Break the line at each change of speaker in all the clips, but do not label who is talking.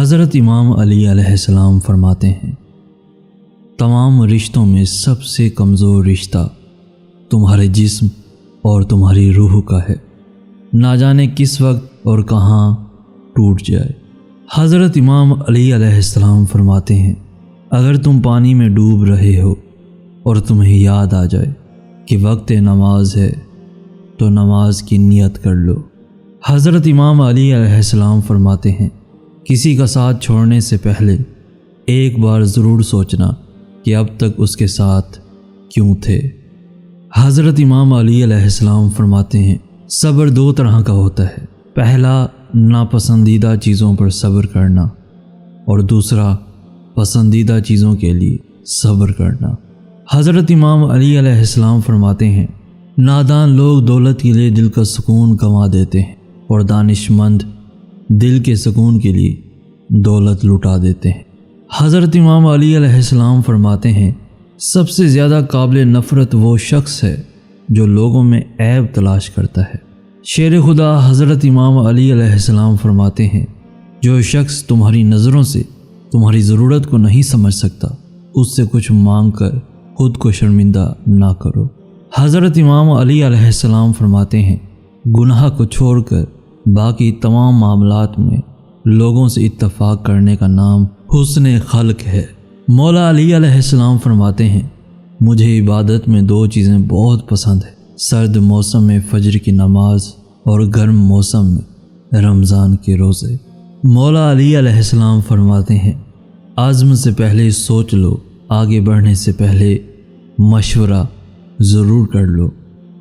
حضرت امام علی علیہ السلام فرماتے ہیں، تمام رشتوں میں سب سے کمزور رشتہ تمہارے جسم اور تمہاری روح کا ہے، نہ جانے کس وقت اور کہاں ٹوٹ جائے۔ حضرت امام علی علیہ السلام فرماتے ہیں، اگر تم پانی میں ڈوب رہے ہو اور تمہیں یاد آ جائے کہ وقت نماز ہے تو نماز کی نیت کر لو۔ حضرت امام علی علیہ السلام فرماتے ہیں، کسی کا ساتھ چھوڑنے سے پہلے ایک بار ضرور سوچنا کہ اب تک اس کے ساتھ کیوں تھے۔ حضرت امام علی علیہ السلام فرماتے ہیں، صبر دو طرح کا ہوتا ہے، پہلا ناپسندیدہ چیزوں پر صبر کرنا اور دوسرا پسندیدہ چیزوں کے لیے صبر کرنا۔ حضرت امام علی علیہ السلام فرماتے ہیں، نادان لوگ دولت کے لیے دل کا سکون گنوا دیتے ہیں اور دانش مند دل کے سکون کے لیے دولت لٹا دیتے ہیں۔ حضرت امام علی علیہ السلام فرماتے ہیں، سب سے زیادہ قابل نفرت وہ شخص ہے جو لوگوں میں عیب تلاش کرتا ہے۔ شیر خدا حضرت امام علی علیہ السلام فرماتے ہیں، جو شخص تمہاری نظروں سے تمہاری ضرورت کو نہیں سمجھ سکتا، اس سے کچھ مانگ کر خود کو شرمندہ نہ کرو۔ حضرت امام علی علیہ السلام فرماتے ہیں، گناہ کو چھوڑ کر باقی تمام معاملات میں لوگوں سے اتفاق کرنے کا نام حسن خلق ہے۔ مولا علی علیہ السلام فرماتے ہیں، مجھے عبادت میں دو چیزیں بہت پسند ہیں، سرد موسم میں فجر کی نماز اور گرم موسم میں رمضان کے روزے۔ مولا علی علیہ السلام فرماتے ہیں، عزم سے پہلے سوچ لو، آگے بڑھنے سے پہلے مشورہ ضرور کر لو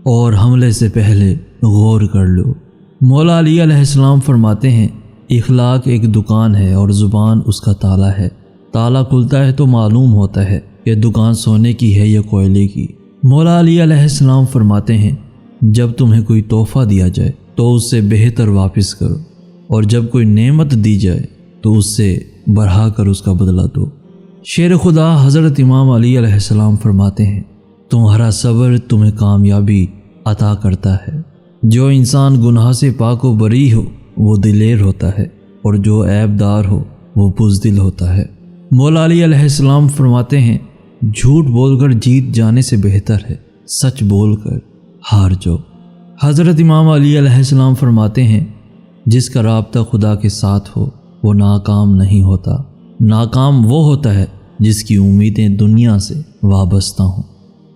اور حملے سے پہلے غور کر لو۔ مولا علی علیہ السلام فرماتے ہیں، اخلاق ایک دکان ہے اور زبان اس کا تالا ہے، تالا کھلتا ہے تو معلوم ہوتا ہے کہ دکان سونے کی ہے یا کوئلے کی۔ مولا علی علیہ السلام فرماتے ہیں، جب تمہیں کوئی تحفہ دیا جائے تو اس سے بہتر واپس کرو، اور جب کوئی نعمت دی جائے تو اس سے بڑھا کر اس کا بدلہ دو۔ شیر خدا حضرت امام علی علیہ السلام فرماتے ہیں، تمہارا صبر تمہیں کامیابی عطا کرتا ہے۔ جو انسان گناہ سے پاک و بری ہو وہ دلیر ہوتا ہے، اور جو عیب دار ہو وہ بزدل ہوتا ہے۔ مولا علی علیہ السلام فرماتے ہیں، جھوٹ بول کر جیت جانے سے بہتر ہے سچ بول کر ہار جاؤ۔ حضرت امام علی علیہ السلام فرماتے ہیں، جس کا رابطہ خدا کے ساتھ ہو وہ ناکام نہیں ہوتا، ناکام وہ ہوتا ہے جس کی امیدیں دنیا سے وابستہ ہوں۔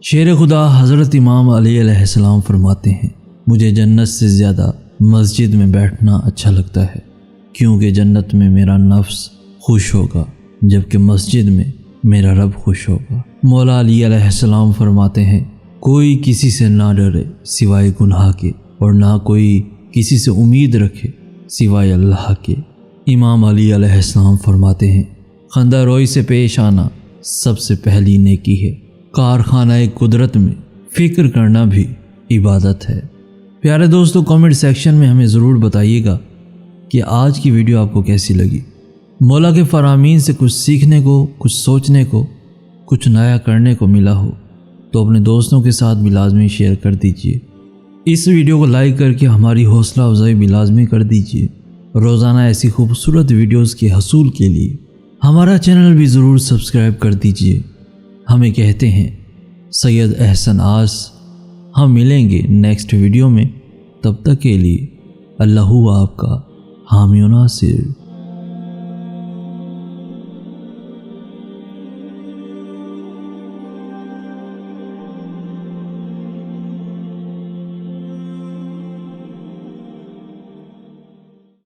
شیر خدا حضرت امام علی علیہ السلام فرماتے ہیں، مجھے جنت سے زیادہ مسجد میں بیٹھنا اچھا لگتا ہے، کیونکہ جنت میں میرا نفس خوش ہوگا جبکہ مسجد میں میرا رب خوش ہوگا۔ مولا علی علیہ السلام فرماتے ہیں، کوئی کسی سے نہ ڈرے سوائے گناہ کے، اور نہ کوئی کسی سے امید رکھے سوائے اللہ کے۔ امام علی علیہ السلام فرماتے ہیں، خندہ روئی سے پیش آنا سب سے پہلی نیکی ہے، کارخانہ قدرت میں فکر کرنا بھی عبادت ہے۔ پیارے دوستو، کامنٹ سیکشن میں ہمیں ضرور بتائیے گا کہ آج کی ویڈیو آپ کو کیسی لگی۔ مولا کے فرامین سے کچھ سیکھنے کو، کچھ سوچنے کو، کچھ نیا کرنے کو ملا ہو تو اپنے دوستوں کے ساتھ بھی لازمی شیئر کر دیجئے۔ اس ویڈیو کو لائک کر کے ہماری حوصلہ افزائی بھی لازمی کر دیجئے۔ روزانہ ایسی خوبصورت ویڈیوز کے حصول کے لیے ہمارا چینل بھی ضرور سبسکرائب کر دیجئے۔ ہمیں کہتے ہیں سید احسن آس۔ ہم ملیں گے نیکسٹ ویڈیو میں، تب تک کے لیے اللہ ہوا آپ کا حامی و ناصر۔